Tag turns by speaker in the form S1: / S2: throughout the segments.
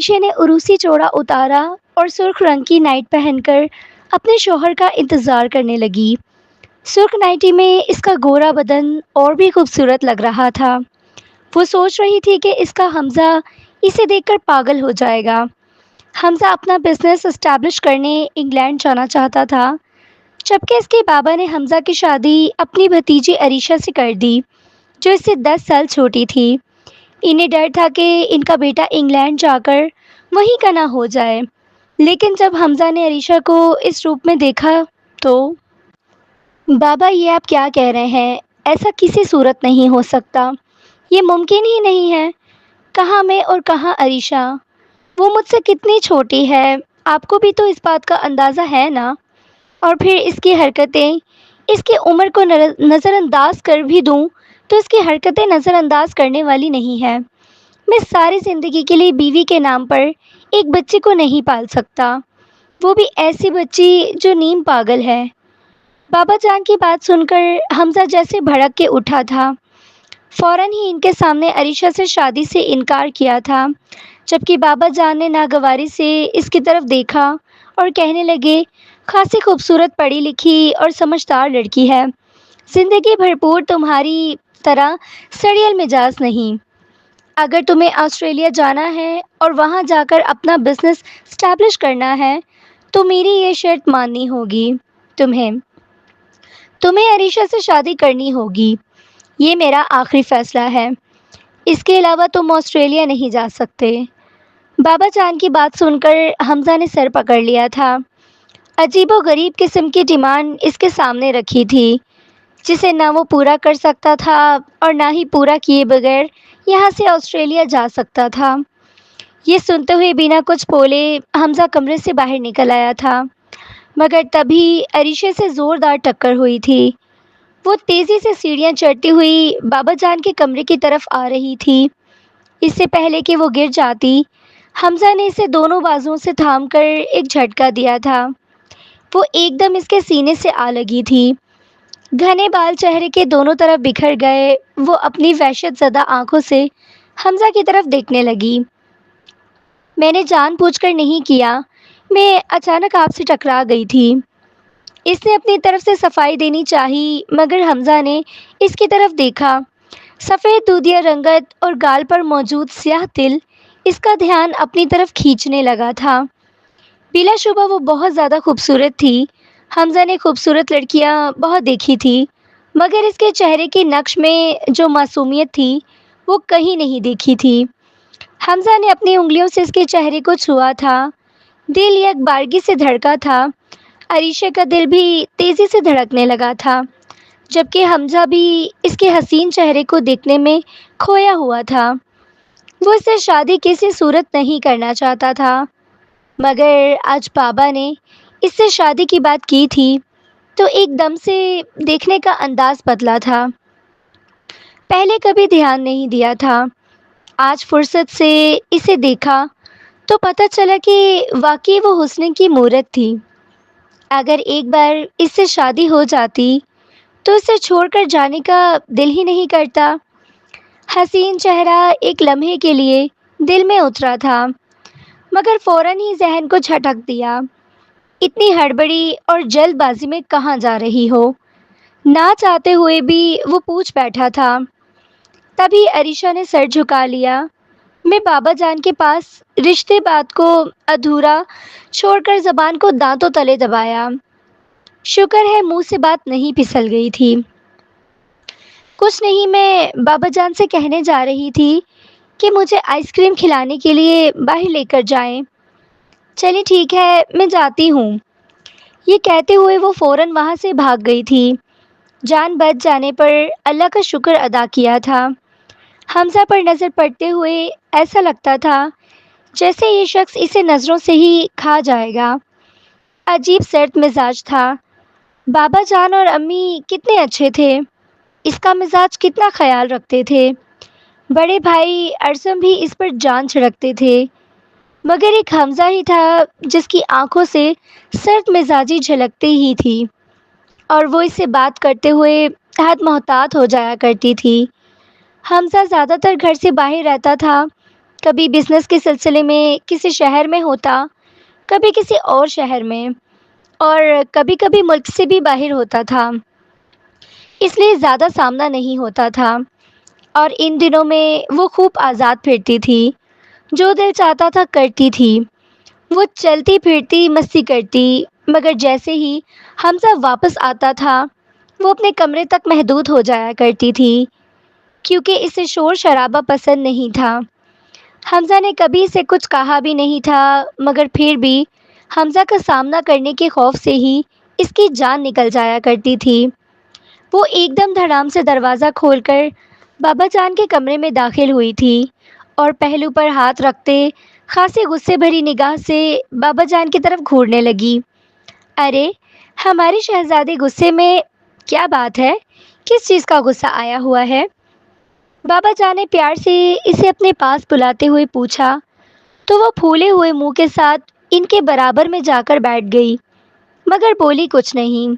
S1: عائشہ نے عروسی چوڑا اتارا اور سرخ رنگ کی نائٹ پہن کر اپنے شوہر کا انتظار کرنے لگی۔ سرخ نائٹی میں اس کا گورا بدن اور بھی خوبصورت لگ رہا تھا۔ وہ سوچ رہی تھی کہ اس کا حمزہ اسے دیکھ کر پاگل ہو جائے گا۔ حمزہ اپنا بزنس اسٹیبلش کرنے انگلینڈ جانا چاہتا تھا، جبکہ اس کے بابا نے حمزہ کی شادی اپنی بھتیجی عریشہ سے کر دی، جو اس سے 10 سال چھوٹی تھی۔ انہیں ڈر تھا کہ ان کا بیٹا انگلینڈ جا کر وہیں کا نہ ہو جائے، لیکن جب حمزہ نے عریشہ کو اس روپ میں دیکھا تو بابا یہ آپ کیا کہہ رہے ہیں؟ ایسا کسی صورت نہیں ہو سکتا، یہ ممکن ہی نہیں ہے۔ کہاں میں اور کہاں عریشہ؟ وہ مجھ سے کتنی چھوٹی ہے، آپ کو بھی تو اس بات کا اندازہ ہے نا؟ اور پھر اس کی حرکتیں، اس کی عمر کو نظر انداز کر بھی دوں تو اس کی حرکتیں نظر انداز کرنے والی نہیں ہے۔ میں ساری زندگی کے لیے بیوی کے نام پر ایک بچی کو نہیں پال سکتا، وہ بھی ایسی بچی جو نیم پاگل ہے۔ بابا جان کی بات سن کر حمزہ جیسے بھڑک کے اٹھا تھا۔ فوراً ہی ان کے سامنے عریشہ سے شادی سے انکار کیا تھا، جبکہ بابا جان نے ناگواری سے اس کی طرف دیکھا اور کہنے لگے، خاصی خوبصورت پڑھی لکھی اور سمجھدار لڑکی ہے، زندگی بھرپور تمہاری طرح سڑیل مزاج نہیں۔ اگر تمہیں آسٹریلیا جانا ہے اور وہاں جا کر اپنا بزنس اسٹیبلش کرنا ہے تو میری یہ شرط ماننی ہوگی، تمہیں عریشہ سے شادی کرنی ہوگی۔ یہ میرا آخری فیصلہ ہے، اس کے علاوہ تم آسٹریلیا نہیں جا سکتے۔ بابا جان کی بات سن کر حمزہ نے سر پکڑ لیا تھا۔ عجیب و غریب قسم کی ڈیمانڈ اس کے سامنے رکھی تھی، جسے نہ وہ پورا کر سکتا تھا اور نہ ہی پورا کیے بغیر یہاں سے آسٹریلیا جا سکتا تھا۔ یہ سنتے ہوئے بنا کچھ بولے حمزہ کمرے سے باہر نکل آیا تھا، مگر تبھی عریشہ سے زوردار ٹکر ہوئی تھی۔ وہ تیزی سے سیڑھیاں چڑھتی ہوئی بابا جان کے کمرے کی طرف آ رہی تھی۔ اس سے پہلے کہ وہ گر جاتی، حمزہ نے اسے دونوں بازوؤں سے تھام کر ایک جھٹکا دیا تھا۔ وہ ایک دم اس کے سینے سے آ لگی تھی۔ گھنے بال چہرے کے دونوں طرف بکھر گئے۔ وہ اپنی وحشت زدہ آنکھوں سے حمزہ کی طرف دیکھنے لگی۔ میں نے جان بوجھ کر نہیں کیا، میں اچانک آپ سے ٹکرا گئی تھی۔ اس نے اپنی طرف سے صفائی دینی چاہی، مگر حمزہ نے اس کی طرف دیکھا۔ سفید دودھیا رنگت اور گال پر موجود سیاہ تل اس کا دھیان اپنی طرف کھینچنے لگا تھا۔ بلا شبہ وہ بہت زیادہ خوبصورت تھی۔ حمزہ نے خوبصورت لڑکیاں بہت دیکھی تھی، مگر اس کے چہرے کی نقش میں جو معصومیت تھی وہ کہیں نہیں دیکھی تھی۔ حمزہ نے اپنی انگلیوں سے اس کے چہرے کو چھوا تھا۔ دل یک بارگی سے دھڑکا تھا۔ عریشہ کا دل بھی تیزی سے دھڑکنے لگا تھا، جبکہ حمزہ بھی اس کے حسین چہرے کو دیکھنے میں کھویا ہوا تھا۔ وہ اس سے شادی کسی صورت نہیں کرنا چاہتا تھا، مگر آج بابا نے اس سے شادی کی بات کی تھی تو ایک دم سے دیکھنے کا انداز بدلا تھا۔ پہلے کبھی دھیان نہیں دیا تھا، آج فرصت سے اسے دیکھا تو پتہ چلا کہ واقعی وہ حسن کی مورت تھی۔ اگر ایک بار اس سے شادی ہو جاتی تو اسے چھوڑ کر جانے کا دل ہی نہیں کرتا۔ حسین چہرہ ایک لمحے کے لیے دل میں اترا تھا، مگر فوراً ہی ذہن کو جھٹک دیا۔ اتنی ہڑبڑی اور جلد بازی میں کہاں جا رہی ہو؟ نہ چاہتے ہوئے بھی وہ پوچھ بیٹھا تھا۔ تبھی عریشہ نے سر جھکا لیا۔ میں بابا جان کے پاس رشتے بات کو ادھورا چھوڑ کر زبان کو دانتوں تلے دبایا۔ شکر ہے منہ سے بات نہیں پھسل گئی تھی۔ کچھ نہیں، میں بابا جان سے کہنے جا رہی تھی کہ مجھے آئس کریم کھلانے کے لیے باہر لے کر جائیں۔ چلیے ٹھیک ہے، میں جاتی ہوں۔ یہ کہتے ہوئے وہ فوراً وہاں سے بھاگ گئی تھی۔ جان بچ جانے پر اللہ کا شکر ادا کیا تھا۔ حمزہ پر نظر پڑتے ہوئے ایسا لگتا تھا جیسے یہ شخص اسے نظروں سے ہی کھا جائے گا۔ عجیب سرد مزاج تھا۔ بابا جان اور امی کتنے اچھے تھے، اس کا مزاج کتنا خیال رکھتے تھے۔ بڑے بھائی ارسم بھی اس پر جان چھڑکتے تھے، مگر ایک حمزہ ہی تھا جس کی آنکھوں سے سرد مزاجی جھلکتے ہی تھی، اور وہ اس سے بات کرتے ہوئے حد محتاط ہو جایا کرتی تھی۔ حمزہ زیادہ تر گھر سے باہر رہتا تھا کبھی بزنس کے سلسلے میں کسی شہر میں ہوتا، کبھی کسی اور شہر میں، اور کبھی کبھی ملک سے بھی باہر ہوتا تھا، اس لیے زیادہ سامنا نہیں ہوتا تھا۔ اور ان دنوں میں وہ خوب آزاد پھرتی تھی، جو دل چاہتا تھا کرتی تھی۔ وہ چلتی پھرتی مستی کرتی، مگر جیسے ہی حمزہ واپس آتا تھا وہ اپنے کمرے تک محدود ہو جایا کرتی تھی، کیونکہ اسے شور شرابہ پسند نہیں تھا۔ حمزہ نے کبھی اسے کچھ کہا بھی نہیں تھا، مگر پھر بھی حمزہ کا سامنا کرنے کے خوف سے ہی اس کی جان نکل جایا کرتی تھی۔ وہ ایک دم دھڑام سے دروازہ کھول کر بابا جان کے کمرے میں داخل ہوئی تھی اور پہلو پر ہاتھ رکھتے خاصے غصے بھری نگاہ سے بابا جان کی طرف گھورنے لگی۔ ارے ہماری شہزادی غصے میں؟ کیا بات ہے؟ کس چیز کا غصہ آیا ہوا ہے؟ بابا جان نے پیار سے اسے اپنے پاس بلاتے ہوئے پوچھا تو وہ پھولے ہوئے منہ کے ساتھ ان کے برابر میں جا کر بیٹھ گئی، مگر بولی کچھ نہیں۔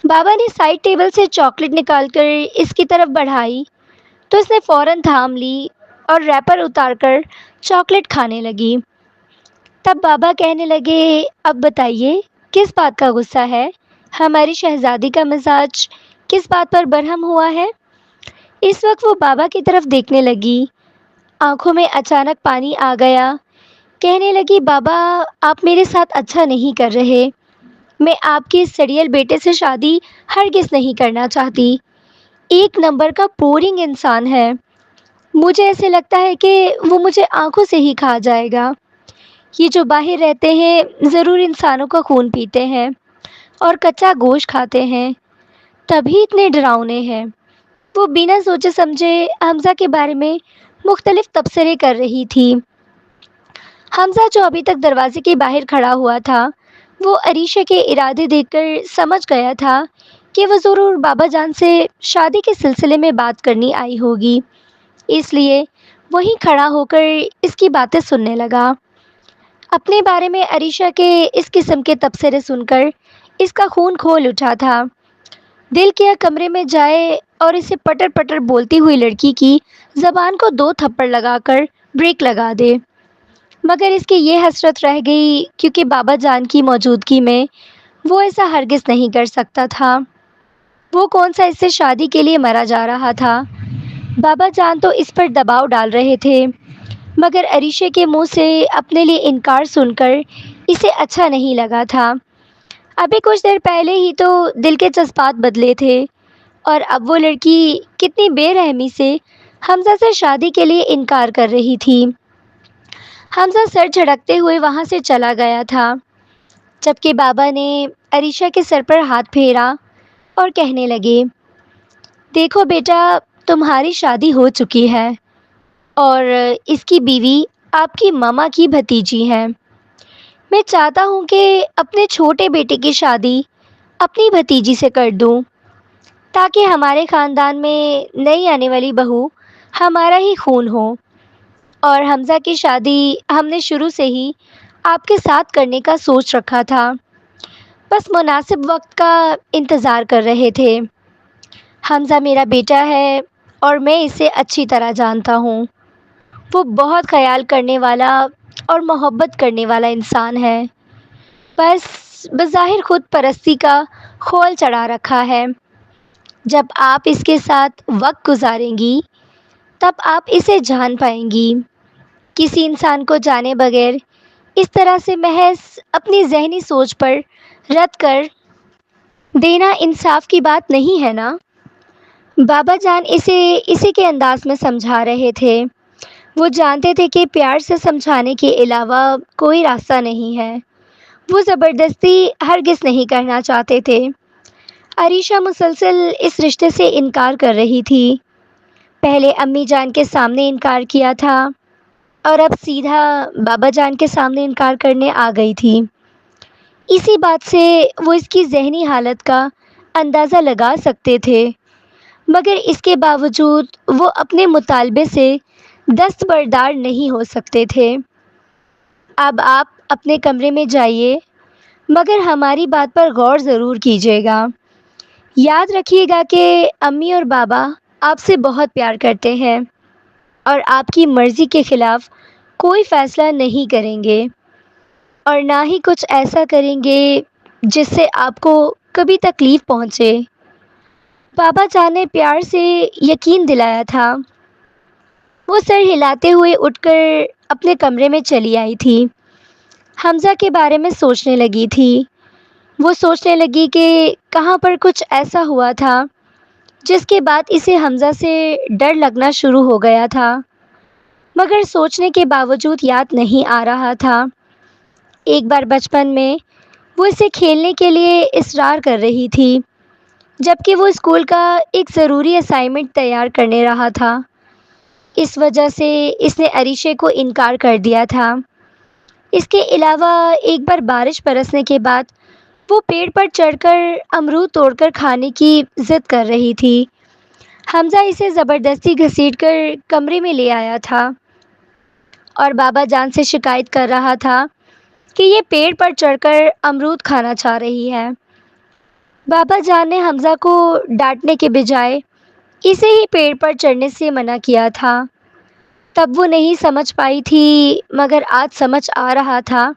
S1: بابا نے سائڈ ٹیبل سے چاکلیٹ نکال کر اس کی طرف بڑھائی تو اس نے فوراً تھام لی اور ریپر اتار کر چاکلیٹ کھانے لگی۔ تب بابا کہنے لگے، اب بتائیے کس بات کا غصہ ہے؟ ہماری شہزادی کا مزاج کس بات پر برہم ہوا ہے؟ اس وقت وہ بابا کی طرف دیکھنے لگی، آنکھوں میں اچانک پانی آ گیا۔ کہنے لگی، بابا آپ میرے ساتھ اچھا نہیں کر رہے۔ میں آپ کے اس سڑیل بیٹے سے شادی ہرگز نہیں کرنا چاہتی۔ ایک نمبر کا بورنگ انسان ہے۔ مجھے ایسے لگتا ہے کہ وہ مجھے آنکھوں سے ہی کھا جائے گا۔ یہ جو باہر رہتے ہیں ضرور انسانوں کا خون پیتے ہیں اور کچا گوشت کھاتے ہیں، تبھی اتنے ڈراؤنے ہیں۔ وہ بنا سوچے سمجھے حمزہ کے بارے میں مختلف تبصرے کر رہی تھی۔ حمزہ جو ابھی تک دروازے کے باہر کھڑا ہوا تھا، وہ عریشہ کے ارادے دیکھ کر سمجھ گیا تھا کہ وہ ضرور بابا جان سے شادی کے سلسلے میں بات کرنی آئی ہوگی، اس لیے وہیں کھڑا ہو کر اس کی باتیں سننے لگا۔ اپنے بارے میں عریشہ کے اس قسم کے تبصرے سن کر اس کا خون کھول اٹھا تھا۔ دل کیا کمرے میں جائے اور اسے پٹر پٹر بولتی ہوئی لڑکی کی زبان کو دو تھپڑ لگا کر بریک لگا دے، مگر اس کی یہ حسرت رہ گئی کیونکہ بابا جان کی موجودگی میں وہ ایسا ہرگز نہیں کر سکتا تھا۔ وہ کون سا اس سے شادی کے لیے مرا جا رہا تھا؟ بابا جان تو اس پر دباؤ ڈال رہے تھے، مگر عریشے کے منہ سے اپنے لیے انکار سن کر اسے اچھا نہیں لگا تھا۔ ابھی کچھ دیر پہلے ہی تو دل کے جذبات بدلے تھے، اور اب وہ لڑکی کتنی بے رحمی سے حمزہ سے شادی کے لیے انکار کر رہی تھی۔ حمزہ سر جھٹکتے ہوئے وہاں سے چلا گیا تھا، جبکہ بابا نے عریشہ کے سر پر ہاتھ پھیرا اور کہنے لگے، دیکھو بیٹا، تمہاری شادی ہو چکی ہے اور اس کی بیوی آپ کی ماما کی بھتیجی ہے۔ میں چاہتا ہوں کہ اپنے چھوٹے بیٹے کی شادی اپنی بھتیجی سے کر دوں، تاکہ ہمارے خاندان میں نئی آنے والی بہو ہمارا ہی خون ہو۔ اور حمزہ کی شادی ہم نے شروع سے ہی آپ کے ساتھ کرنے کا سوچ رکھا تھا، بس مناسب وقت کا انتظار کر رہے تھے۔ حمزہ میرا بیٹا ہے اور میں اسے اچھی طرح جانتا ہوں۔ وہ بہت خیال کرنے والا اور محبت کرنے والا انسان ہے، بس بظاہر خود پرستی کا خول چڑھا رکھا ہے۔ جب آپ اس کے ساتھ وقت گزاریں گی تب آپ اسے جان پائیں گی۔ کسی انسان کو جانے بغیر اس طرح سے محض اپنی ذہنی سوچ پر رد کر دینا انصاف کی بات نہیں ہے نا؟ بابا جان اسے اسی کے انداز میں سمجھا رہے تھے۔ وہ جانتے تھے کہ پیار سے سمجھانے کے علاوہ کوئی راستہ نہیں ہے۔ وہ زبردستی ہرگز نہیں کرنا چاہتے تھے۔ عریشہ مسلسل اس رشتے سے انکار کر رہی تھی۔ پہلے امی جان کے سامنے انکار کیا تھا اور اب سیدھا بابا جان کے سامنے انکار کرنے آ گئی تھی۔ اسی بات سے وہ اس کی ذہنی حالت کا اندازہ لگا سکتے تھے، مگر اس کے باوجود وہ اپنے مطالبے سے دستبردار نہیں ہو سکتے تھے۔ اب آپ اپنے کمرے میں جائیے، مگر ہماری بات پر غور ضرور کیجیے گا۔ یاد رکھیے گا کہ امی اور بابا آپ سے بہت پیار کرتے ہیں، اور آپ کی مرضی کے خلاف کوئی فیصلہ نہیں کریں گے اور نہ ہی کچھ ایسا کریں گے جس سے آپ کو کبھی تکلیف پہنچے۔ بابا جان نے پیار سے یقین دلایا تھا۔ وہ سر ہلاتے ہوئے اٹھ کر اپنے کمرے میں چلی آئی تھی۔ حمزہ کے بارے میں سوچنے لگی تھی۔ وہ سوچنے لگی کہ کہاں پر کچھ ایسا ہوا تھا جس کے بعد اسے حمزہ سے ڈر لگنا شروع ہو گیا تھا، مگر سوچنے کے باوجود یاد نہیں آ رہا تھا۔ ایک بار بچپن میں وہ اسے کھیلنے کے لیے اصرار کر رہی تھی، جبکہ وہ اسکول کا ایک ضروری اسائنمنٹ تیار کرنے رہا تھا۔ اس وجہ سے اس نے عریشے کو انکار کر دیا تھا۔ اس کے علاوہ ایک بار بارش برسنے کے بعد وہ پیڑ پر چڑھ کر امرود توڑ کر کھانے کی ضد کر رہی تھی۔ حمزہ اسے زبردستی گھسیٹ کر کمرے میں لے آیا تھا اور بابا جان سے شکایت کر رہا تھا کہ یہ پیڑ پر چڑھ کر امرود کھانا چاہ رہی ہے۔ بابا جان نے حمزہ کو ڈانٹنے کے بجائے اسے ہی پیڑ پر چڑھنے سے منع کیا تھا۔ تب وہ نہیں سمجھ پائی تھی، مگر آج سمجھ آ رہا تھا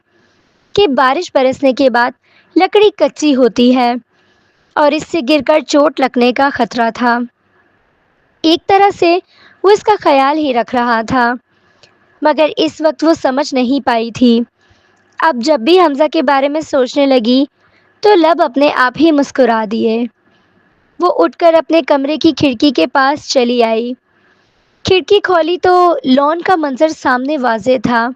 S1: کہ بارش برسنے کے بعد لکڑی کچی ہوتی ہے اور اس سے گر کر چوٹ لگنے کا خطرہ تھا۔ ایک طرح سے وہ اس کا خیال ہی رکھ رہا تھا، مگر اس وقت وہ سمجھ نہیں پائی تھی۔ اب جب بھی حمزہ کے بارے میں سوچنے لگی تو لب اپنے آپ ہی مسکرا دیے۔ وہ اٹھ کر اپنے کمرے کی کھڑکی کے پاس چلی آئی۔ کھڑکی کھولی تو لان کا منظر سامنے واضح تھا۔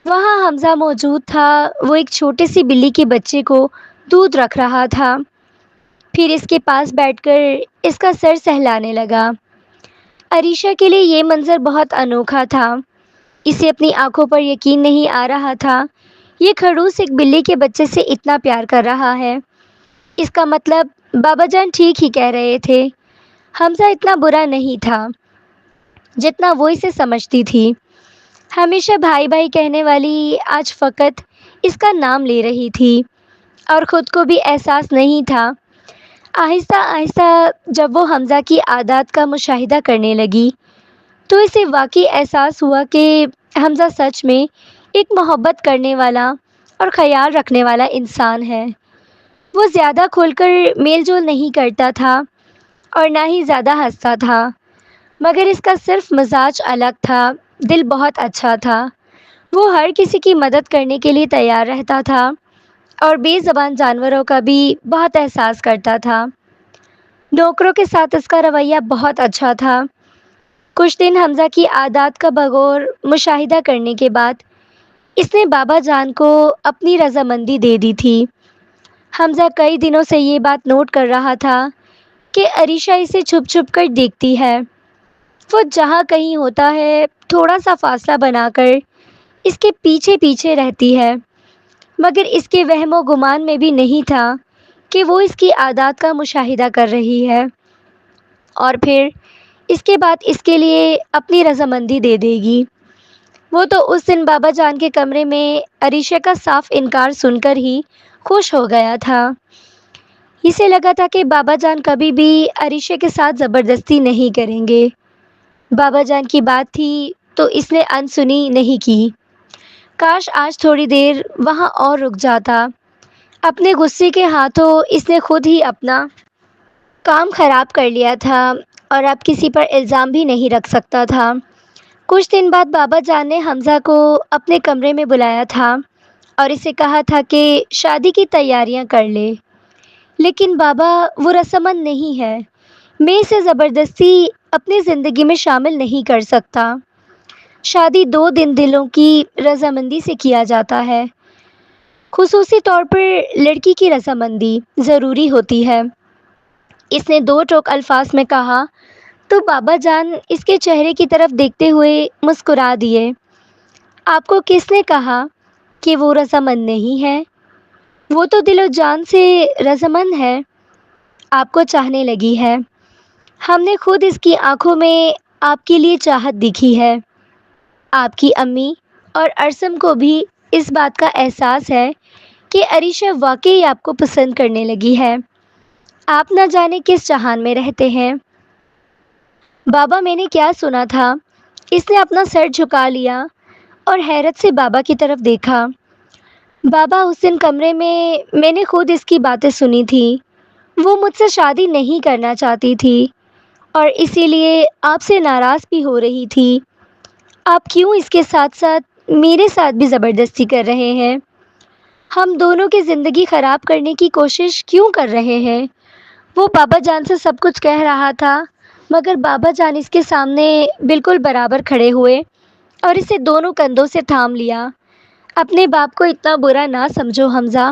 S1: وہاں حمزہ موجود تھا۔ وہ ایک چھوٹی سی بلی کے بچے کو دودھ رکھ رہا تھا، پھر اس کے پاس بیٹھ کر اس کا سر سہلانے لگا۔ عریشہ کے لیے یہ منظر بہت انوکھا تھا۔ اسے اپنی آنکھوں پر یقین نہیں آ رہا تھا۔ یہ خڑوس ایک بلی کے بچے سے اتنا پیار کر رہا ہے۔ اس کا مطلب بابا جان ٹھیک ہی کہہ رہے تھے۔ حمزہ اتنا برا نہیں تھا جتنا وہ اسے سمجھتی تھی۔ ہمیشہ بھائی بھائی کہنے والی آج فقط اس کا نام لے رہی تھی اور خود کو بھی احساس نہیں تھا۔ آہستہ آہستہ جب وہ حمزہ کی عادات کا مشاہدہ کرنے لگی تو اسے واقعی احساس ہوا کہ حمزہ سچ میں ایک محبت کرنے والا اور خیال رکھنے والا انسان ہے۔ وہ زیادہ کھل کر میل جول نہیں کرتا تھا اور نہ ہی زیادہ ہنستا تھا، مگر اس کا صرف مزاج الگ تھا، دل بہت اچھا تھا۔ وہ ہر کسی کی مدد کرنے کے لیے تیار رہتا تھا اور بے زبان جانوروں کا بھی بہت احساس کرتا تھا۔ نوکروں کے ساتھ اس کا رویہ بہت اچھا تھا۔ کچھ دن حمزہ کی عادات کا بغور مشاہدہ کرنے کے بعد اس نے بابا جان کو اپنی رضامندی دے دی تھی۔ حمزہ کئی دنوں سے یہ بات نوٹ کر رہا تھا کہ عریشہ اسے چھپ چھپ کر دیکھتی ہے۔ وہ جہاں کہیں ہوتا ہے تھوڑا سا فاصلہ بنا کر اس کے پیچھے پیچھے رہتی ہے، مگر اس کے وہم و گمان میں بھی نہیں تھا کہ وہ اس کی عادات کا مشاہدہ کر رہی ہے اور پھر اس کے بعد اس کے لیے اپنی رضامندی دے دے گی۔ وہ تو اس دن بابا جان کے کمرے میں عریشہ کا صاف انکار سن کر ہی خوش ہو گیا تھا۔ اسے لگا تھا کہ بابا جان کبھی بھی عریشہ کے ساتھ زبردستی نہیں کریں گے۔ بابا جان کی بات تھی تو اس نے انسنی نہیں کی۔ کاش آج تھوڑی دیر وہاں اور رک جاتا۔ اپنے غصے کے ہاتھوں اس نے خود ہی اپنا کام خراب کر لیا تھا اور اب کسی پر الزام بھی نہیں رکھ سکتا تھا۔ کچھ دن بعد بابا جان نے حمزہ کو اپنے کمرے میں بلایا تھا اور اسے کہا تھا کہ شادی کی تیاریاں کر لے۔ لیکن بابا، وہ رسامند نہیں ہے۔ میں اسے زبردستی اپنی زندگی میں شامل نہیں کر سکتا۔ شادی 2 دن دلوں کی رضامندی سے کیا جاتا ہے۔ خصوصی طور پر لڑکی کی رضامندی ضروری ہوتی ہے۔ اس نے 2 ٹوک الفاظ میں کہا تو بابا جان اس کے چہرے کی طرف دیکھتے ہوئے مسکرا دیے۔ آپ کو کس نے کہا کہ وہ رضامند نہیں ہے؟ وہ تو دل و جان سے رضامند ہے، آپ کو چاہنے لگی ہے۔ ہم نے خود اس کی آنکھوں میں آپ کے لیے چاہت دکھی ہے۔ آپ کی امی اور ارسم کو بھی اس بات کا احساس ہے کہ عریشہ واقعی آپ کو پسند کرنے لگی ہے۔ آپ نہ جانے کس جہان میں رہتے ہیں۔ بابا، میں نے کیا سنا تھا اس نے اپنا سر جھکا لیا اور حیرت سے بابا کی طرف دیکھا۔ بابا، اس دن کمرے میں نے خود اس کی باتیں سنی تھی۔ وہ مجھ سے شادی نہیں کرنا چاہتی تھی اور اسی لیے آپ سے ناراض بھی ہو رہی تھی۔ آپ کیوں اس کے ساتھ ساتھ میرے ساتھ بھی زبردستی کر رہے ہیں؟ ہم دونوں کی زندگی خراب کرنے کی کوشش کیوں کر رہے ہیں؟ وہ بابا جان سے سب کچھ کہہ رہا تھا، مگر بابا جان اس کے سامنے بالکل برابر کھڑے ہوئے اور اسے دونوں کندھوں سے تھام لیا۔ اپنے باپ کو اتنا برا نہ سمجھو حمزہ،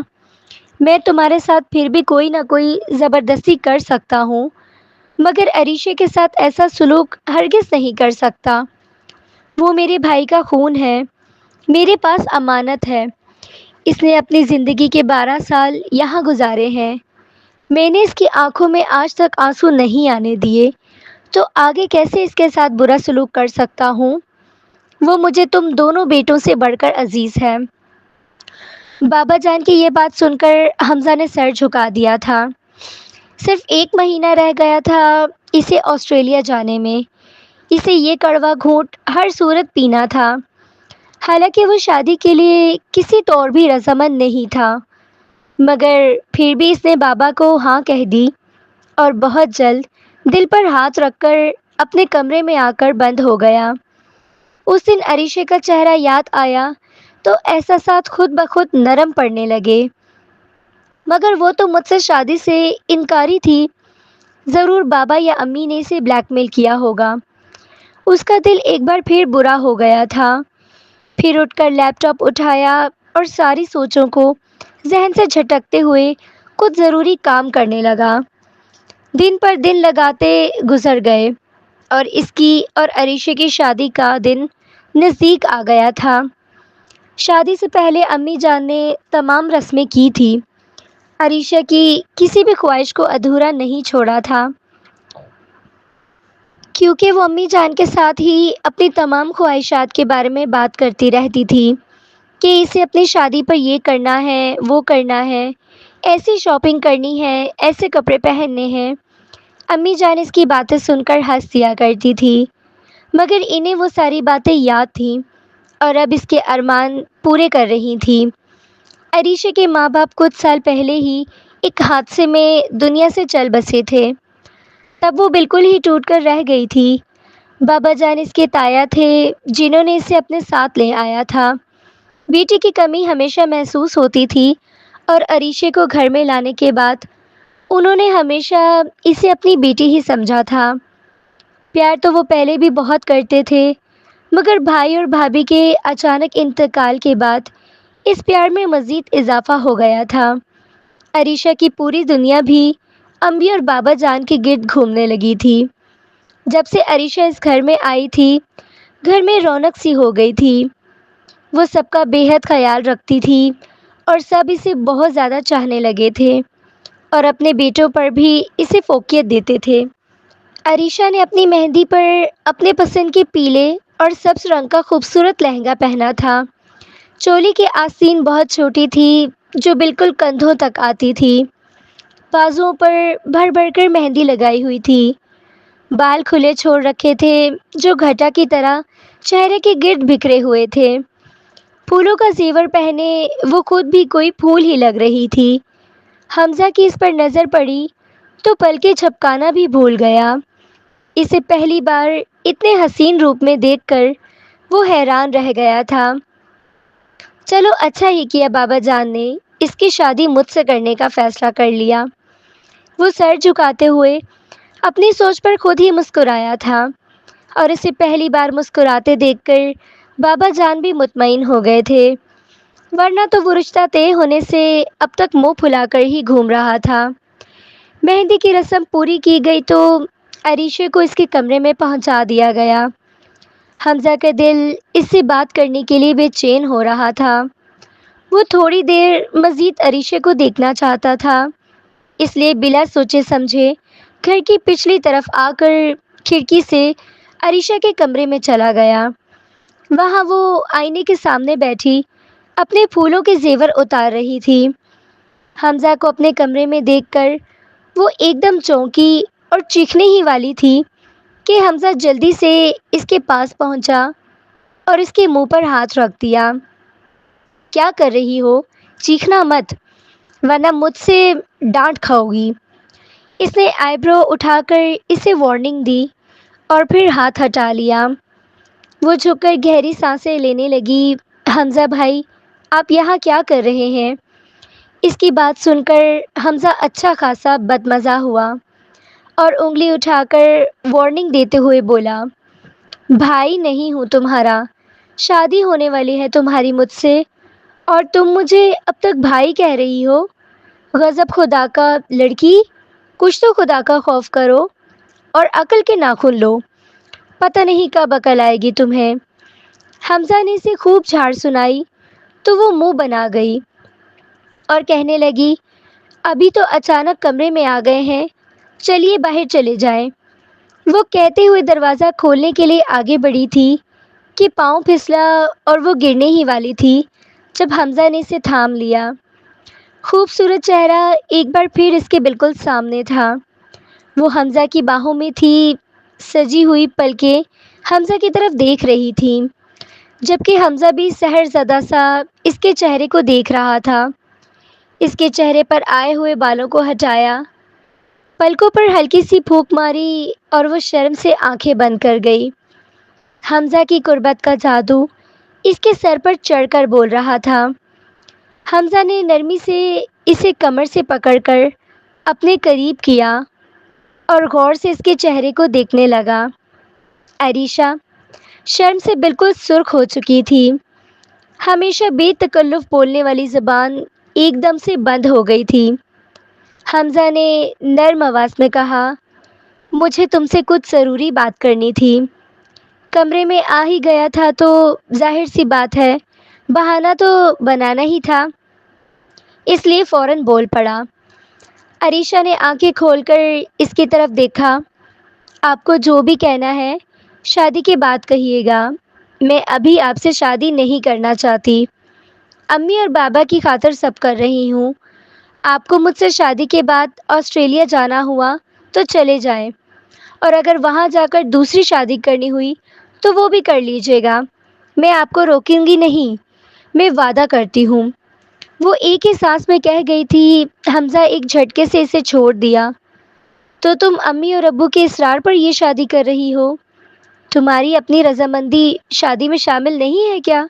S1: میں تمہارے ساتھ پھر بھی کوئی نہ کوئی زبردستی کر سکتا ہوں، مگر عریشے کے ساتھ ایسا سلوک ہرگز نہیں کر سکتا۔ وہ میرے بھائی کا خون ہے، میرے پاس امانت ہے۔ اس نے اپنی زندگی کے 12 سال یہاں گزارے ہیں۔ میں نے اس کی آنکھوں میں آج تک آنسو نہیں آنے دیے، تو آگے کیسے اس کے ساتھ برا سلوک کر سکتا ہوں؟ وہ مجھے تم دونوں بیٹوں سے بڑھ کر عزیز ہے۔ بابا جان کی یہ بات سن کر حمزہ نے سر جھکا دیا تھا۔ صرف 1 مہینہ رہ گیا تھا اسے آسٹریلیا جانے میں۔ اسے یہ کڑوا گھونٹ ہر صورت پینا تھا، حالانکہ وہ شادی کے لیے کسی طور بھی رضامند نہیں تھا، مگر پھر بھی اس نے بابا کو ہاں کہہ دی اور بہت جلد دل پر ہاتھ رکھ کر اپنے کمرے میں آ کر بند ہو گیا۔ اس دن عریشے کا چہرہ یاد آیا تو احساسات خود بخود نرم پڑنے لگے۔ مگر وہ تو مجھ سے شادی سے انکاری تھی، ضرور بابا یا امی نے اسے بلیک میل کیا ہوگا۔ اس کا دل ایک بار پھر برا ہو گیا تھا۔ پھر اٹھ کر لیپ ٹاپ اٹھایا اور ساری سوچوں کو ذہن سے جھٹکتے ہوئے کچھ ضروری کام کرنے لگا۔ دن پر دن لگاتے گزر گئے اور اس کی اور عریشے کی شادی کا دن نزدیک آ گیا تھا۔ شادی سے پہلے امی جان نے تمام رسمیں کی تھی، عریشہ کی کسی بھی خواہش کو ادھورا نہیں چھوڑا تھا، کیونکہ وہ امی جان کے ساتھ ہی اپنی تمام خواہشات کے بارے میں بات کرتی رہتی تھی کہ اسے اپنی شادی پر یہ کرنا ہے، وہ کرنا ہے، ایسی شاپنگ کرنی ہے، ایسے کپڑے پہننے ہیں۔ امی جان اس کی باتیں سن کر ہنس دیا کرتی تھی، مگر انہیں وہ ساری باتیں یاد تھیں اور اب اس کے ارمان پورے کر رہی تھیں۔ عریشہ کے ماں باپ کچھ سال پہلے ہی ایک حادثے میں دنیا سے چل بسے تھے، تب وہ بالکل ہی ٹوٹ کر رہ گئی تھی۔ بابا جان اس کے تایا تھے جنہوں نے اسے اپنے ساتھ لے آیا تھا۔ بیٹی کی کمی ہمیشہ محسوس ہوتی تھی اور عریشے کو گھر میں لانے کے بعد انہوں نے ہمیشہ اسے اپنی بیٹی ہی سمجھا تھا۔ پیار تو وہ پہلے بھی بہت کرتے تھے، مگر بھائی اور بھابھی کے اچانک انتقال کے بعد اس پیار میں مزید اضافہ ہو گیا تھا۔ عریشہ کی پوری دنیا بھی امی اور بابا جان کے گرد گھومنے لگی تھی۔ جب سے عریشہ اس گھر میں آئی تھی، گھر میں رونق سی ہو گئی تھی۔ وہ سب کا بے حد خیال رکھتی تھی اور سب اسے بہت زیادہ چاہنے لگے تھے اور اپنے بیٹوں پر بھی اسے فوقیت دیتے تھے۔ عریشہ نے اپنی مہندی پر اپنے پسند کے پیلے اور سبز رنگ کا خوبصورت لہنگا پہنا تھا۔ چولی کی آستین بہت چھوٹی تھی جو بالکل کندھوں تک آتی تھی۔ بازوؤں پر بھر بھر کر مہندی لگائی ہوئی تھی۔ بال کھلے چھوڑ رکھے تھے جو گھٹا کی طرح چہرے کے گرد بکھرے ہوئے تھے۔ پھولوں کا زیور پہنے وہ خود بھی کوئی پھول ہی لگ رہی تھی۔ حمزہ کی اس پر نظر پڑی تو پلکیں جھپکانا بھی بھول گیا۔ اسے پہلی بار اتنے حسین روپ میں دیکھ کر وہ حیران رہ گیا تھا۔ چلو اچھا ہی کیا بابا جان نے اس کی شادی مجھ سے کرنے کا فیصلہ کر لیا۔ وہ سر جھکاتے ہوئے اپنی سوچ پر خود ہی مسکرایا تھا اور اسے پہلی بار مسکراتے دیکھ کر بابا جان بھی مطمئن ہو گئے تھے، ورنہ تو وہ رشتہ طے ہونے سے اب تک منہ پھلا کر ہی گھوم رہا تھا۔ مہندی کی رسم پوری کی گئی تو عریشے کو اس کے کمرے میں پہنچا دیا گیا۔ حمزہ کا دل اس سے بات کرنے کے لیے بے چین ہو رہا تھا۔ وہ تھوڑی دیر مزید عریشے کو دیکھنا چاہتا تھا، اس لیے بلا سوچے سمجھے گھر کی پچھلی طرف آ کر کھڑکی سے عریشہ کے کمرے میں چلا گیا۔ وہاں وہ آئینے کے سامنے بیٹھی اپنے پھولوں کے زیور اتار رہی تھی۔ حمزہ کو اپنے کمرے میں دیکھ کر وہ ایک دم چونکی اور چیخنے ہی والی تھی کہ حمزہ جلدی سے اس کے پاس پہنچا اور اس کے منہ پر ہاتھ رکھ دیا۔ کیا کر رہی ہو؟ چیخنا مت، ورنہ مجھ سے ڈانٹ کھاؤ گی۔ اس نے آئی برو اٹھا کر اسے وارننگ دی اور پھر ہاتھ ہٹا لیا۔ وہ جھک کر گہری سانسیں لینے لگی۔ حمزہ بھائی، آپ یہاں کیا کر رہے ہیں؟ اس کی بات سن کر حمزہ اچھا خاصا بدمزہ ہوا اور انگلی اٹھا کر وارننگ دیتے ہوئے بولا، بھائی نہیں ہوں تمہارا، شادی ہونے والی ہے تمہاری مجھ سے اور تم مجھے اب تک بھائی کہہ رہی ہو؟ غضب خدا کا لڑکی، کچھ تو خدا کا خوف کرو اور عقل کے ناخن لو، پتہ نہیں کب عقل آئے گی تمہیں۔ حمزہ نے اسے خوب جھاڑ سنائی تو وہ منہ بنا گئی اور کہنے لگی، ابھی تو اچانک کمرے میں آ گئے ہیں، چلیے باہر چلے جائیں۔ وہ کہتے ہوئے دروازہ کھولنے کے لیے آگے بڑھی تھی کہ پاؤں پھسلا اور وہ گرنے ہی والی تھی جب حمزہ نے اسے تھام لیا۔ خوبصورت چہرہ ایک بار پھر اس کے بالکل سامنے تھا۔ وہ حمزہ کی باہوں میں تھی، سجی ہوئی پلکیں حمزہ کی طرف دیکھ رہی تھیں، جبکہ حمزہ بھی سحر زدہ سا اس کے چہرے کو دیکھ رہا تھا۔ اس کے چہرے پر آئے ہوئے بالوں کو ہٹایا، پلکوں پر ہلکی سی پھونک ماری اور وہ شرم سے آنکھیں بند کر گئی۔ حمزہ کی قربت کا جادو اس کے سر پر چڑھ کر بول رہا تھا۔ حمزہ نے نرمی سے اسے کمر سے پکڑ کر اپنے قریب کیا اور غور سے اس کے چہرے کو دیکھنے لگا۔ عریشہ شرم سے بالکل سرخ ہو چکی تھی۔ ہمیشہ بے تکلف بولنے والی زبان ایک دم سے بند ہو گئی تھی۔ حمزہ نے نرم آواز میں کہا، مجھے تم سے کچھ ضروری بات کرنی تھی۔ کمرے میں آ ہی گیا تھا تو ظاہر سی بات ہے، بہانہ تو بنانا ہی تھا، اس لیے فوراً بول پڑا۔ عریشہ نے آنکھیں کھول کر اس کی طرف دیکھا۔ آپ کو جو بھی کہنا ہے شادی کے بعد کہیے گا، میں ابھی آپ سے شادی نہیں کرنا چاہتی۔ امی اور بابا کی خاطر سب کر رہی ہوں۔ آپ کو مجھ سے شادی کے بعد آسٹریلیا جانا ہوا تو چلے جائیں، اور اگر وہاں جا کر دوسری شادی کرنی ہوئی تو وہ بھی کر لیجیے گا، میں آپ کو روکوں گی نہیں، میں وعدہ کرتی ہوں۔ وہ ایک ہی سانس میں کہہ گئی تھی۔ حمزہ ایک جھٹکے سے اسے چھوڑ دیا۔ تو تم امی اور ابو کے اصرار پر یہ شادی کر رہی ہو؟ تمہاری اپنی رضامندی شادی میں شامل نہیں ہے کیا؟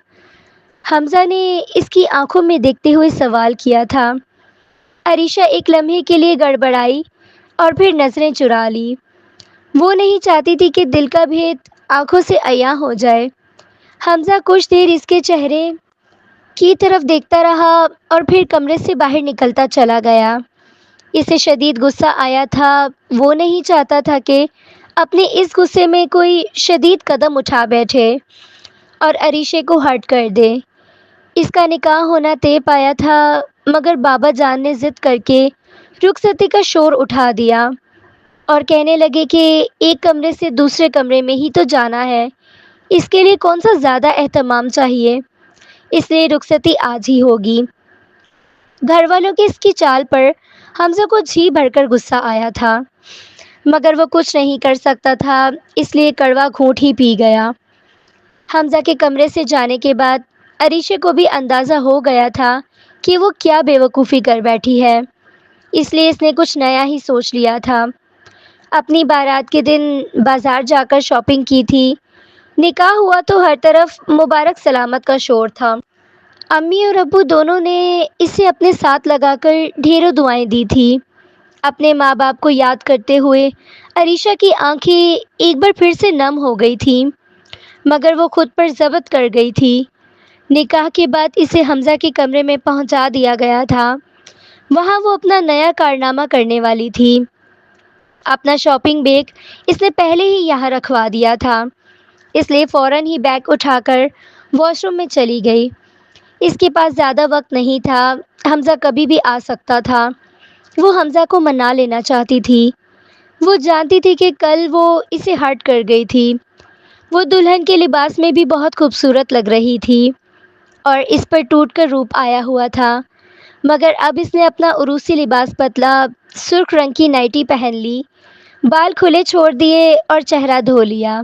S1: حمزہ نے اس کی آنکھوں میں دیکھتے ہوئے سوال کیا تھا۔ عریشہ ایک لمحے کے لیے گڑبڑائی اور پھر نظریں چرا لی۔ وہ نہیں چاہتی تھی کہ دل کا بھید آنکھوں سے عیاں ہو جائے۔ حمزہ کچھ دیر اس کے چہرے کی طرف دیکھتا رہا اور پھر کمرے سے باہر نکلتا چلا گیا۔ اسے شدید غصہ آیا تھا۔ وہ نہیں چاہتا تھا کہ اپنے اس غصے میں کوئی شدید قدم اٹھا بیٹھے اور عریشے کو ہرٹ کر دے۔ اس کا نکاح ہونا طے پایا تھا، مگر بابا جان نے ضد کر کے رخصتی کا شور اٹھا دیا اور کہنے لگے کہ ایک کمرے سے دوسرے کمرے میں ہی تو جانا ہے، اس کے لیے کون سا زیادہ اہتمام چاہیے، اس لیے رخصتی آج ہی ہوگی۔ گھر والوں کی اس کی چال پر حمزہ کو جی بھر کر غصہ آیا تھا، مگر وہ کچھ نہیں کر سکتا تھا، اس لیے کڑوا گھونٹ ہی پی گیا۔ حمزہ کے کمرے سے جانے کے بعد عریشہ کو بھی اندازہ ہو گیا تھا کہ وہ کیا بے وقوفی کر بیٹھی ہے، اس لیے اس نے کچھ نیا ہی سوچ لیا تھا۔ اپنی بارات کے دن بازار جا کر شاپنگ کی تھی۔ نکاح ہوا تو ہر طرف مبارک سلامت کا شور تھا۔ امی اور ابو دونوں نے اسے اپنے ساتھ لگا کر ڈھیروں دعائیں دی تھی۔ اپنے ماں باپ کو یاد کرتے ہوئے عریشہ کی آنکھیں ایک بار پھر سے نم ہو گئی تھیں، مگر وہ خود پر ضبط کر گئی تھی۔ نکاح کے بعد اسے حمزہ کے کمرے میں پہنچا دیا گیا تھا۔ وہاں وہ اپنا نیا کارنامہ کرنے والی تھی۔ اپنا شاپنگ بیگ اس نے پہلے ہی یہاں رکھوا دیا تھا، اس لیے فوراً ہی بیگ اٹھا کر واش روم میں چلی گئی۔ اس کے پاس زیادہ وقت نہیں تھا، حمزہ کبھی بھی آ سکتا تھا۔ وہ حمزہ کو منا لینا چاہتی تھی۔ وہ جانتی تھی کہ کل وہ اسے ہرٹ کر گئی تھی۔ وہ دلہن کے لباس میں بھی بہت خوبصورت لگ رہی تھی اور اس پر ٹوٹ کر روپ آیا ہوا تھا، مگر اب اس نے اپنا عروسی لباس پتلا سرخ رنگ کی نائٹی پہن لی۔ بال کھلے چھوڑ دیے اور چہرہ دھو لیا۔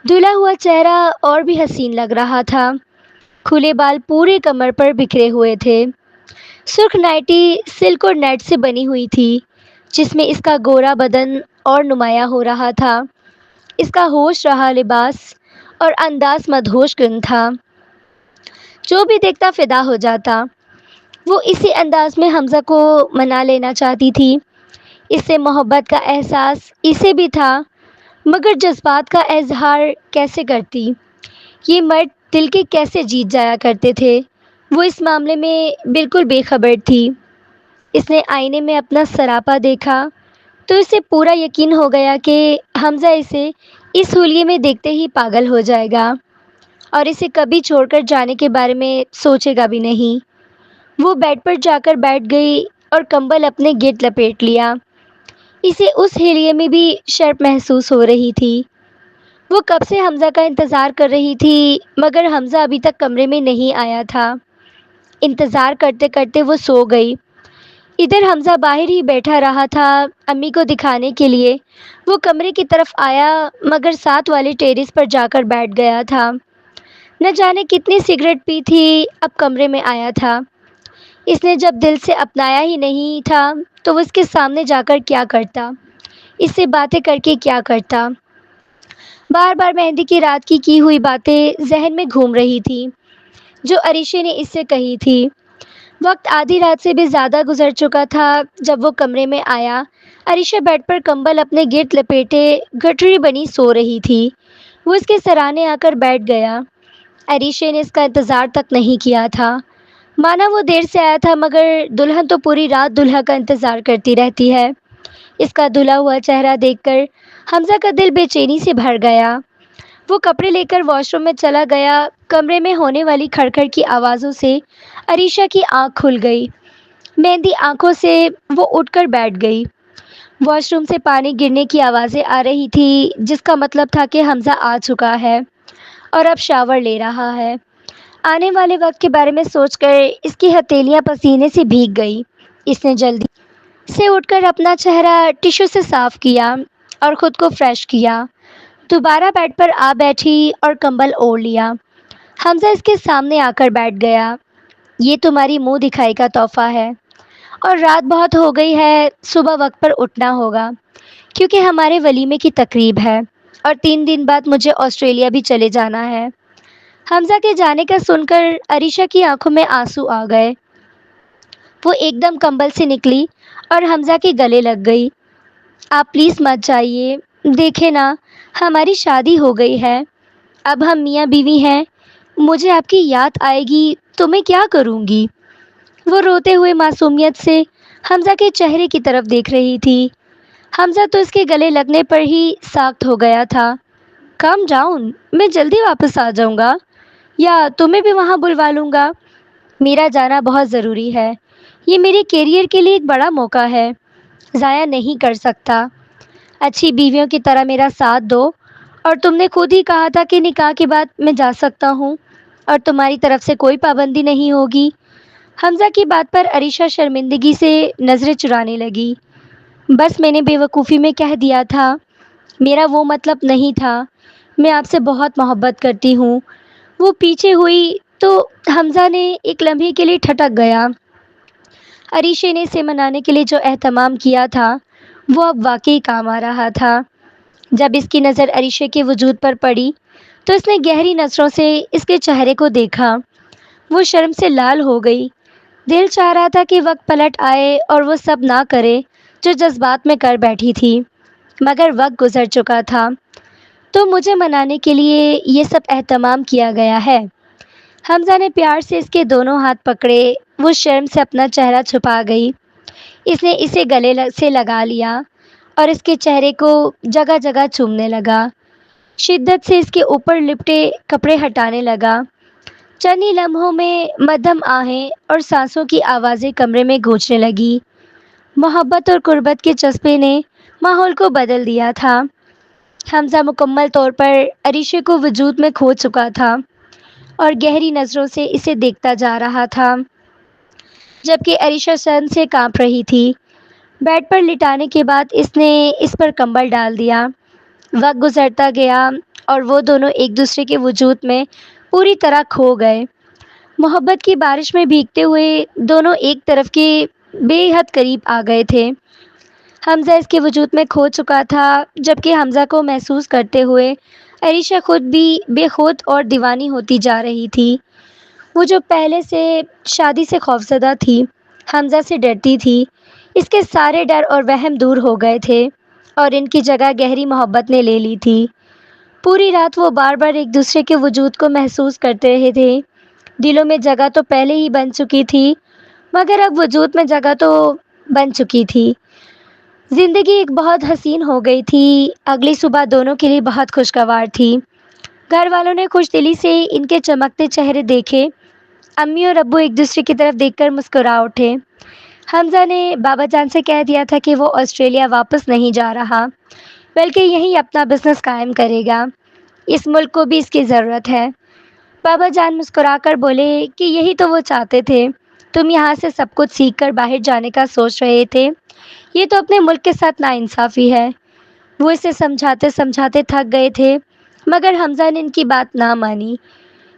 S1: دھلا ہوا چہرہ اور بھی حسین لگ رہا تھا۔ کھلے بال پورے کمر پر بکھرے ہوئے تھے۔ سرخ نائٹی سلک اور نیٹ سے بنی ہوئی تھی، جس میں اس کا گورا بدن اور نمایاں ہو رہا تھا۔ اس کا ہوش رہا لباس اور انداز مدہوش کن تھا۔ جو بھی دیکھتا فدا ہو جاتا۔ وہ اسی انداز میں حمزہ کو منا لینا چاہتی تھی۔ اس سے محبت کا احساس اسے بھی تھا، مگر جذبات کا اظہار کیسے کرتی؟ یہ مرد دل کے کیسے جیت جایا کرتے تھے؟ وہ اس معاملے میں بالکل بے خبر تھی۔ اس نے آئینے میں اپنا سراپا دیکھا تو اسے پورا یقین ہو گیا کہ حمزہ اسے اس حلیے میں دیکھتے ہی پاگل ہو جائے گا اور اسے کبھی چھوڑ کر جانے کے بارے میں سوچے گا بھی نہیں۔ وہ بیڈ پر جا کر بیٹھ گئی اور کمبل اپنے گرد لپیٹ لیا۔ اسے اس حلیے میں بھی شرم محسوس ہو رہی تھی۔ وہ کب سے حمزہ کا انتظار کر رہی تھی، مگر حمزہ ابھی تک کمرے میں نہیں آیا تھا۔ انتظار کرتے کرتے وہ سو گئی۔ ادھر حمزہ باہر ہی بیٹھا رہا تھا امی کو دکھانے کے لیے۔ وہ کمرے کی طرف آیا مگر ساتھ والے ٹیرس پر جا کر بیٹھ گیا تھا۔ نہ جانے کتنی سگریٹ پی تھی، اب کمرے میں آیا تھا۔ اس نے جب دل سے اپنایا ہی نہیں تھا تو وہ اس کے سامنے جا کر کیا کرتا؟ اس سے باتیں کر کے کیا کرتا؟ بار بار مہندی کی رات کی ہوئی باتیں ذہن میں گھوم رہی تھی جو عریشے نے اس سے کہی تھی۔ وقت آدھی رات سے بھی زیادہ گزر چکا تھا جب وہ کمرے میں آیا۔ عریشہ بیڈ پر کمبل اپنے گرد لپیٹے گٹھڑی بنی سو رہی تھی۔ وہ اس کے سرانے آ کر بیٹھ گیا۔ عریشے نے اس کا انتظار تک نہیں کیا تھا۔ مانا وہ دیر سے آیا تھا، مگر دلہن تو پوری رات دولہا کا انتظار کرتی رہتی ہے۔ اس کا دھلا ہوا چہرہ دیکھ کر حمزہ کا دل بے چینی سے بھر گیا۔ وہ کپڑے لے کر واش روم میں چلا گیا۔ کمرے میں ہونے والی کھڑکھڑ کی آوازوں سے عریشہ کی آنکھ کھل گئی۔ مہندی آنکھوں سے وہ اٹھ کر بیٹھ گئی۔ واش روم سے پانی گرنے کی آوازیں آ رہی تھی، جس کا مطلب تھا کہ حمزہ آ چکا ہے اور اب شاور لے رہا ہے۔ آنے والے وقت کے بارے میں سوچ کر اس کی ہتھیلیاں پسینے سے بھیگ گئی۔ اس نے جلدی سے اٹھ کر اپنا چہرہ ٹشو سے صاف کیا اور خود کو فریش کیا۔ دوبارہ بیڈ پر آ بیٹھی اور کمبل اوڑھ لیا۔ حمزہ اس کے سامنے آ کر بیٹھ گیا۔ یہ تمہاری منہ دکھائی کا تحفہ ہے، اور رات بہت ہو گئی ہے، صبح وقت پر اٹھنا ہوگا کیونکہ ہمارے ولیمے کی تقریب ہے اور 3 دن بعد مجھے آسٹریلیا بھی چلے جانا ہے۔ حمزہ کے جانے کا سن کر عریشہ کی آنکھوں میں آنسو آ گئے۔ وہ ایک دم کمبل سے نکلی اور حمزہ کے گلے لگ گئی۔ آپ پلیز مت جائیے، دیکھیں نا ہماری شادی ہو گئی ہے، اب ہم میاں بیوی ہیں، مجھے آپ کی یاد آئے گی تو میں کیا کروں گی؟ وہ روتے ہوئے معصومیت سے حمزہ کے چہرے کی طرف دیکھ رہی تھی۔ حمزہ تو اس کے گلے لگنے پر ہی ساخت ہو گیا تھا۔ کام ڈاؤن، میں جلدی واپس آ جاؤں گا یا تمہیں بھی وہاں بلوا لوں گا۔ میرا جانا بہت ضروری ہے، یہ میرے کیریئر کے لیے ایک بڑا موقع ہے، ضائع نہیں کر سکتا۔ اچھی بیویوں کی طرح میرا ساتھ دو، اور تم نے خود ہی کہا تھا کہ نکاح کے بعد میں جا سکتا ہوں اور تمہاری طرف سے کوئی پابندی نہیں ہوگی۔ حمزہ کی بات پر عریشہ شرمندگی سے نظریں چرانے لگی۔ بس میں نے بے وقوفی میں کہہ دیا تھا، میرا وہ مطلب نہیں تھا، میں آپ سے بہت محبت کرتی ہوں۔ وہ پیچھے ہوئی تو حمزہ نے ایک لمحے کے لیے ٹھٹک گیا۔ عریشے نے اسے منانے کے لیے جو اہتمام کیا تھا وہ اب واقعی کام آ رہا تھا۔ جب اس کی نظر عریشے کے وجود پر پڑی تو اس نے گہری نظروں سے اس کے چہرے کو دیکھا۔ وہ شرم سے لال ہو گئی۔ دل چاہ رہا تھا کہ وقت پلٹ آئے اور وہ سب نہ کرے جو جذبات میں کر بیٹھی تھی، مگر وقت گزر چکا تھا۔ تو مجھے منانے کے لیے یہ سب اہتمام کیا گیا ہے؟ حمزہ نے پیار سے اس کے دونوں ہاتھ پکڑے۔ وہ شرم سے اپنا چہرہ چھپا گئی۔ اس نے اسے گلے سے لگا لیا اور اس کے چہرے کو جگہ جگہ چومنے لگا۔ شدت سے اس کے اوپر لپٹے کپڑے ہٹانے لگا۔ چند ہی لمحوں میں مدھم آہیں اور سانسوں کی آوازیں کمرے میں گونجنے لگی۔ محبت اور قربت کے جذبے نے ماحول کو بدل دیا تھا۔ حمزہ مکمل طور پر عریشے کو وجود میں کھو چکا تھا اور گہری نظروں سے اسے دیکھتا جا رہا تھا، جبکہ عریشہ شرم سے کانپ رہی تھی۔ بیڈ پر لٹانے کے بعد اس نے اس پر کمبل ڈال دیا۔ وقت گزرتا گیا اور وہ دونوں ایک دوسرے کے وجود میں پوری طرح کھو گئے۔ محبت کی بارش میں بھیگتے ہوئے دونوں ایک طرف کے بے حد قریب آ گئے تھے۔ حمزہ اس کے وجود میں کھو چکا تھا، جبکہ حمزہ کو محسوس کرتے ہوئے عریشہ خود بھی بے خود اور دیوانی ہوتی جا رہی تھی۔ وہ جو پہلے سے شادی سے خوفزدہ تھی، حمزہ سے ڈرتی تھی، اس کے سارے ڈر اور وہم دور ہو گئے تھے اور ان کی جگہ گہری محبت نے لے لی تھی۔ پوری رات وہ بار بار ایک دوسرے کے وجود کو محسوس کرتے رہے تھے۔ دلوں میں جگہ تو پہلے ہی بن چکی تھی، مگر اب وجود میں جگہ تو بن چکی تھی۔ زندگی ایک بہت حسین ہو گئی تھی۔ اگلی صبح دونوں کے لیے بہت خوشگوار تھی۔ گھر والوں نے خوش دلی سے ان کے چمکتے چہرے دیکھے۔ امی اور ابو ایک دوسرے کی طرف دیکھ کر مسکرا اٹھے۔ حمزہ نے بابا جان سے کہہ دیا تھا کہ وہ آسٹریلیا واپس نہیں جا رہا، بلکہ یہیں اپنا بزنس قائم کرے گا۔ اس ملک کو بھی اس کی ضرورت ہے۔ بابا جان مسکرا کر بولے کہ یہی تو وہ چاہتے تھے، تم یہاں سے سب کچھ سیکھ کر باہر جانے کا سوچ رہے تھے، یہ تو اپنے ملک کے ساتھ ناانصافی ہے۔ وہ اسے سمجھاتے سمجھاتے تھک گئے تھے، مگر حمزہ نے ان کی بات نہ مانی،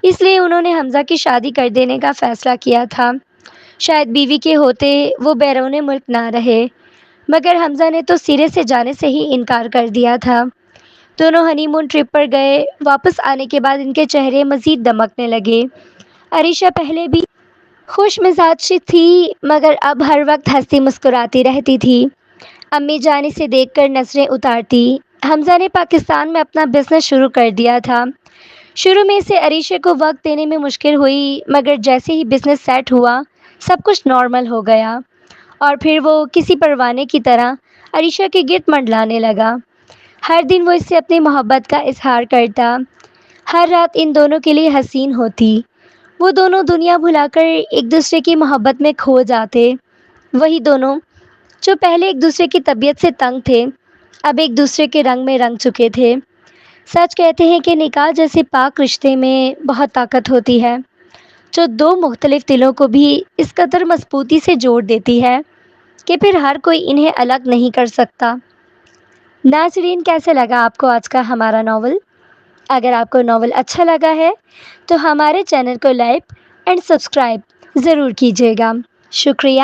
S1: اس لیے انہوں نے حمزہ کی شادی کر دینے کا فیصلہ کیا تھا۔ شاید بیوی کے ہوتے وہ بیرون ملک نہ رہے، مگر حمزہ نے تو سرے سے جانے سے ہی انکار کر دیا تھا۔ دونوں ہنی مون ٹرپ پر گئے۔ واپس آنے کے بعد ان کے چہرے مزید دمکنے لگے۔ عریشہ پہلے بھی خوش مزاج تھی، مگر اب ہر وقت ہنستی مسکراتی رہتی تھی۔ امی جان اسے دیکھ کر نظریں اتارتی۔ حمزہ نے پاکستان میں اپنا بزنس شروع کر دیا تھا۔ شروع میں اسے عریشہ کو وقت دینے میں مشکل ہوئی، مگر جیسے ہی بزنس سیٹ ہوا، سب کچھ نارمل ہو گیا اور پھر وہ کسی پروانے کی طرح عریشہ کے گرد منڈلانے لگا۔ ہر دن وہ اس سے اپنی محبت کا اظہار کرتا۔ ہر رات ان دونوں کے لیے حسین ہوتی۔ وہ دونوں دنیا بھلا کر ایک دوسرے کی محبت میں کھو جاتے۔ وہی دونوں جو پہلے ایک دوسرے کی طبیعت سے تنگ تھے، اب ایک دوسرے کے رنگ میں رنگ چکے تھے۔ سچ کہتے ہیں کہ نکاح جیسے پاک رشتے میں بہت طاقت ہوتی ہے، جو دو مختلف دلوں کو بھی اس قدر مضبوطی سے جوڑ دیتی ہے کہ پھر ہر کوئی انہیں الگ نہیں کر سکتا۔ ناظرین، کیسے لگا آپ کو آج کا ہمارا ناول؟ اگر آپ کو ناول اچھا لگا ہے تو ہمارے چینل کو لائک اینڈ سبسکرائب ضرور کیجیے گا۔ شکریہ۔